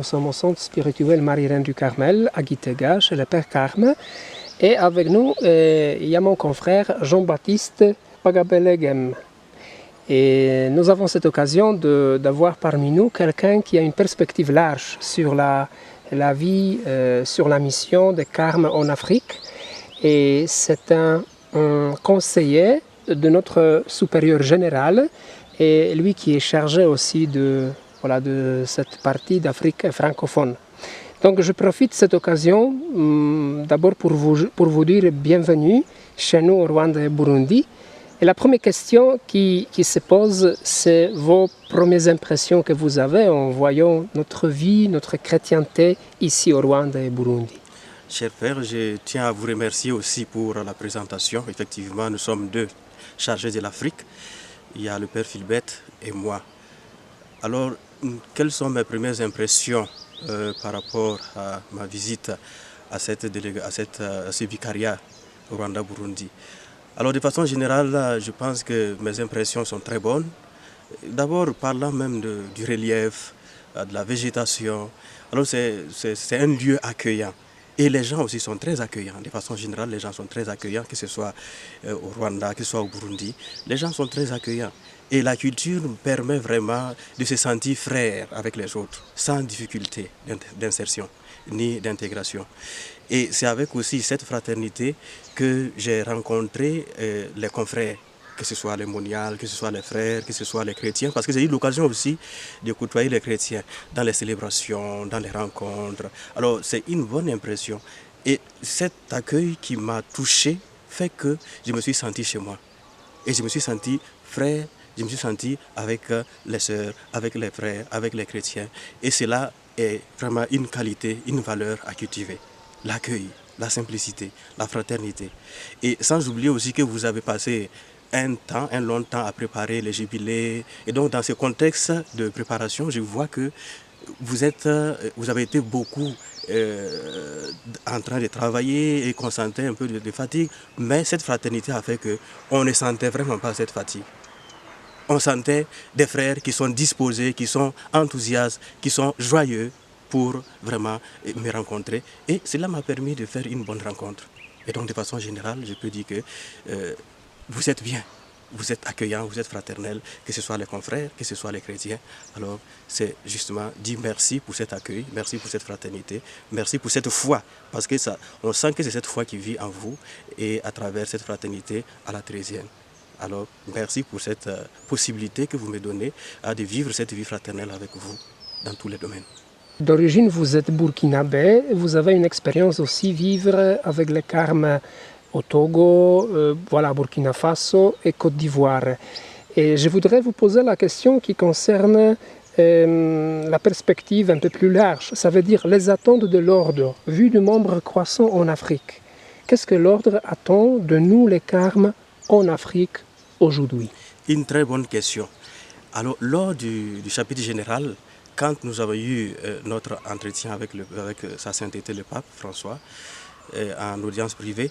Nous sommes au centre spirituel Marie-Reine du Carmel, à Gitega, chez le Père Carme. Et avec nous, il y a mon confrère Jean-Baptiste Pagabelegem. Et nous avons cette occasion d'avoir parmi nous quelqu'un qui a une perspective large sur la vie, sur la mission de Carme en Afrique. Et c'est un conseiller de notre supérieur général, et lui qui est chargé aussi de cette partie d'Afrique francophone. Donc je profite de cette occasion d'abord pour vous dire bienvenue chez nous au Rwanda et Burundi. Et la première question qui se pose, c'est vos premières impressions que vous avez en voyant notre vie, notre chrétienté ici au Rwanda et Burundi. Cher Père, je tiens à vous remercier aussi pour la présentation. Effectivement, nous sommes deux chargés de l'Afrique. Il y a le Père Philbert et moi. Alors, quelles sont mes premières impressions par rapport à ma visite à ce vicariat au Rwanda-Burundi? Alors, de façon générale, je pense que mes impressions sont très bonnes. D'abord, parlant même du relief, de la végétation. Alors, c'est un lieu accueillant. Et les gens aussi sont très accueillants. De façon générale, les gens sont très accueillants, que ce soit au Rwanda, que ce soit au Burundi. Les gens sont très accueillants. Et la culture nous permet vraiment de se sentir frères avec les autres, sans difficulté d'insertion ni d'intégration. Et c'est avec aussi cette fraternité que j'ai rencontré les confrères, que ce soit les moniales, que ce soit les frères, que ce soit les chrétiens, parce que j'ai eu l'occasion aussi de côtoyer les chrétiens dans les célébrations, dans les rencontres. Alors c'est une bonne impression. Et cet accueil qui m'a touché fait que je me suis senti chez moi. Et je me suis senti frère, je me suis senti avec les sœurs, avec les frères, avec les chrétiens. Et cela est vraiment une qualité, une valeur à cultiver. L'accueil, la simplicité, la fraternité. Et sans oublier aussi que vous avez passé un long temps à préparer les jubilés. Et donc dans ce contexte de préparation, je vois que vous avez été beaucoup en train de travailler et consentir un peu de fatigue, mais cette fraternité a fait qu'on ne sentait vraiment pas cette fatigue. On sentait des frères qui sont disposés, qui sont enthousiastes, qui sont joyeux pour vraiment me rencontrer. Et cela m'a permis de faire une bonne rencontre. Et donc de façon générale, je peux dire que vous êtes bien, vous êtes accueillants, vous êtes fraternels, que ce soit les confrères, que ce soit les chrétiens. Alors c'est justement dire merci pour cet accueil, merci pour cette fraternité, merci pour cette foi, parce que on sent que c'est cette foi qui vit en vous et à travers cette fraternité à la Thérésienne. Alors merci pour cette possibilité que vous me donnez de vivre cette vie fraternelle avec vous dans tous les domaines. D'origine, vous êtes burkinabé, vous avez une expérience aussi vivre avec les Carmes au Togo, Burkina Faso et Côte d'Ivoire. Et je voudrais vous poser la question qui concerne la perspective un peu plus large, ça veut dire les attentes de l'ordre, vu du nombre croissant en Afrique. Qu'est-ce que l'ordre attend de nous, les Carmes, en Afrique aujourd'hui? Une très bonne question. Alors, lors du chapitre général, quand nous avons eu notre entretien avec Sa Sainteté le Pape François, en audience privée,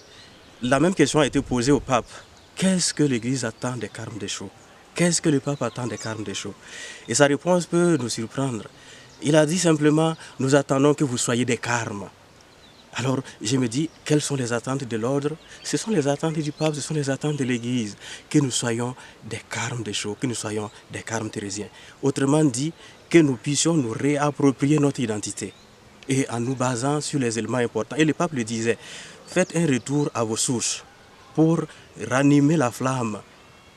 la même question a été posée au pape. Qu'est-ce que l'Église attend des Carmes déchaux? Qu'est-ce que le pape attend des Carmes déchaux? Et sa réponse peut nous surprendre. Il a dit simplement, nous attendons que vous soyez des Carmes. Alors je me dis, quelles sont les attentes de l'ordre? Ce sont les attentes du pape, ce sont les attentes de l'Église. Que nous soyons des Carmes déchaux, que nous soyons des Carmes thérésiens. Autrement dit, que nous puissions nous réapproprier notre identité. Et en nous basant sur les éléments importants. Et le pape le disait, faites un retour à vos sources pour ranimer la flamme,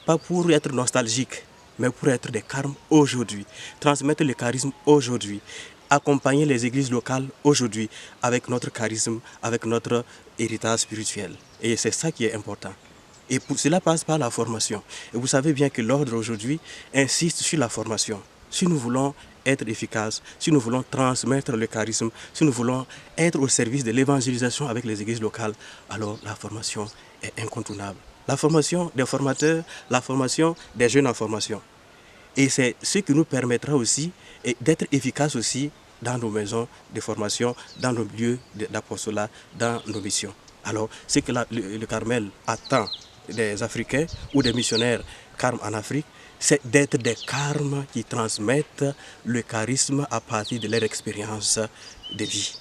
pas pour être nostalgique, mais pour être des Carmes aujourd'hui, transmettre le charisme aujourd'hui, accompagner les églises locales aujourd'hui avec notre charisme, avec notre héritage spirituel. Et c'est ça qui est important. Et cela passe par la formation. Et vous savez bien que l'ordre aujourd'hui insiste sur la formation. Si nous voulons être efficaces, si nous voulons transmettre le charisme, si nous voulons être au service de l'évangélisation avec les églises locales, alors la formation est incontournable. La formation des formateurs, la formation des jeunes en formation. Et c'est ce qui nous permettra aussi d'être efficaces aussi dans nos maisons de formation, dans nos lieux d'apostolat, dans nos missions. Alors, ce que le Carmel attend des Africains ou des missionnaires Carmes en Afrique, c'est d'être des carmes qui transmettent le charisme à partir de leur expérience de vie.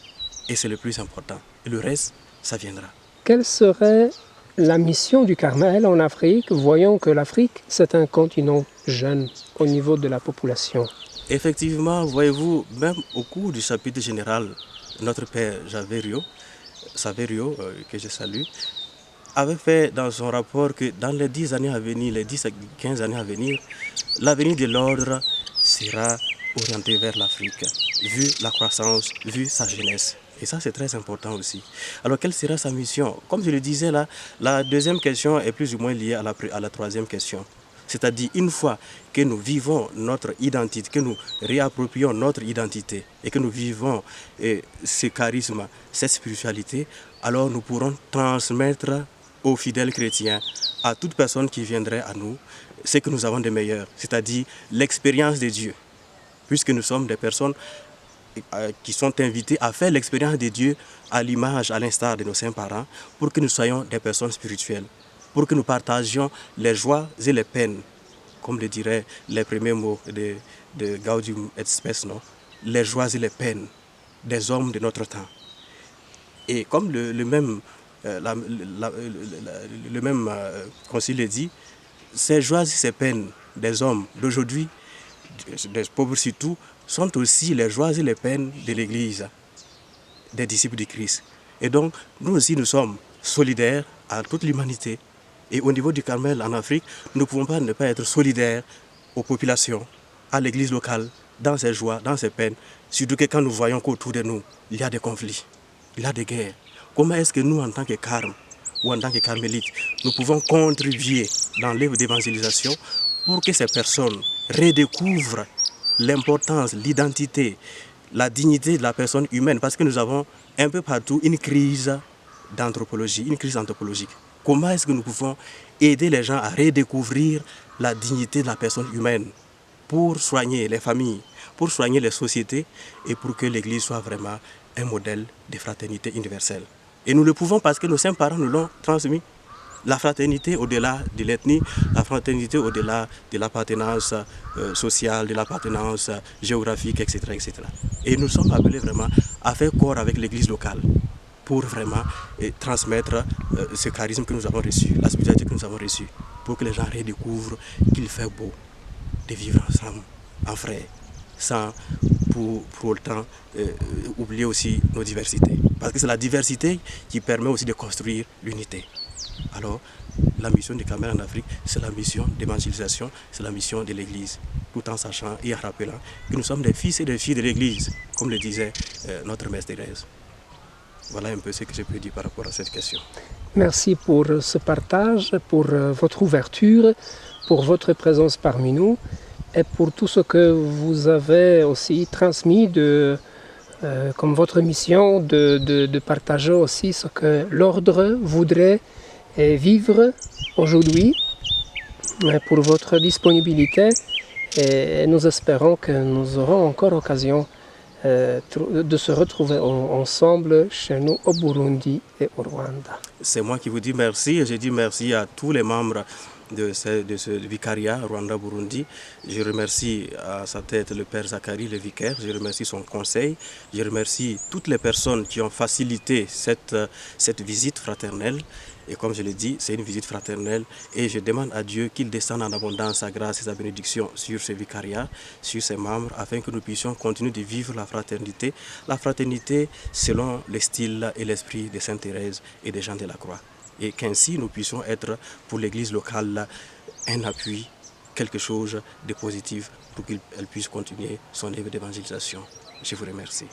Et c'est le plus important. Et le reste, ça viendra. Quelle serait la mission du Carmel en Afrique, voyant que l'Afrique, c'est un continent jeune au niveau de la population? Effectivement, voyez-vous, même au cours du chapitre général, notre père Saverio, que je salue, avait fait dans son rapport que dans les 10 années à venir, les 10 à 15 années à venir, l'avenir de l'ordre sera orienté vers l'Afrique, vu la croissance, vu sa jeunesse. Et ça, c'est très important aussi. Alors, quelle sera sa mission? Comme je le disais là, la deuxième question est plus ou moins liée à la troisième question. C'est-à-dire, une fois que nous vivons notre identité, que nous réapproprions notre identité et que nous vivons ce charisme, cette spiritualité, alors nous pourrons transmettre aux fidèles chrétiens, à toute personne qui viendrait à nous, ce que nous avons de meilleur, c'est-à-dire l'expérience de Dieu. Puisque nous sommes des personnes qui sont invitées à faire l'expérience de Dieu à l'image, à l'instar de nos saints parents, pour que nous soyons des personnes spirituelles, pour que nous partagions les joies et les peines, comme le diraient les premiers mots de Gaudium et Spes, non? Les joies et les peines des hommes de notre temps. Et comme le même concile le dit, ces joies et ces peines des hommes d'aujourd'hui, des pauvres surtout, sont aussi les joies et les peines de l'Église, des disciples du Christ. Et donc, nous aussi, nous sommes solidaires à toute l'humanité. Et au niveau du Carmel en Afrique, nous ne pouvons pas ne pas être solidaires aux populations, à l'Église locale, dans ses joies, dans ses peines. Surtout que quand nous voyons qu'autour de nous, il y a des conflits, il y a des guerres. Comment est-ce que nous, en tant que carmes ou en tant que carmélites, nous pouvons contribuer dans l'œuvre d'évangélisation pour que ces personnes redécouvrent l'importance, l'identité, la dignité de la personne humaine, parce que nous avons un peu partout une crise d'anthropologie, une crise anthropologique. Comment est-ce que nous pouvons aider les gens à redécouvrir la dignité de la personne humaine pour soigner les familles, pour soigner les sociétés et pour que l'Église soit vraiment un modèle de fraternité universelle. Et nous le pouvons parce que nos saints parents nous l'ont transmis. La fraternité au-delà de l'ethnie, la fraternité au-delà de l'appartenance sociale, de l'appartenance géographique, etc., etc. Et nous sommes appelés vraiment à faire corps avec l'Église locale pour vraiment transmettre ce charisme que nous avons reçu, la spiritualité que nous avons reçue, pour que les gens redécouvrent qu'il fait beau de vivre ensemble, en frères, sans pour autant oublier aussi nos diversités. Parce que c'est la diversité qui permet aussi de construire l'unité. Alors, la mission du Carmel en Afrique, c'est la mission d'évangélisation, c'est la mission de l'Église, tout en sachant et en rappelant que nous sommes des fils et des filles de l'Église, comme le disait notre Mère Thérèse. Voilà un peu ce que je peux dire par rapport à cette question. Merci pour ce partage, pour votre ouverture, pour votre présence parmi nous et pour tout ce que vous avez aussi transmis comme votre mission de partager aussi ce que l'ordre voudrait vivre aujourd'hui, pour votre disponibilité, et nous espérons que nous aurons encore occasion de se retrouver ensemble chez nous au Burundi et au Rwanda. C'est moi qui vous dis merci et je dis merci à tous les membres de ce vicariat Rwanda-Burundi. Je remercie à sa tête le Père Zacharie, le vicaire. Je remercie son conseil. Je remercie toutes les personnes qui ont facilité cette visite fraternelle. Et comme je l'ai dit, c'est une visite fraternelle et je demande à Dieu qu'il descende en abondance sa grâce et sa bénédiction sur ce vicariat, sur ses membres, afin que nous puissions continuer de vivre la fraternité selon le style et l'esprit de Sainte Thérèse et des gens de la Croix. Et qu'ainsi nous puissions être pour l'Église locale un appui, quelque chose de positif pour qu'elle puisse continuer son œuvre d'évangélisation. Je vous remercie.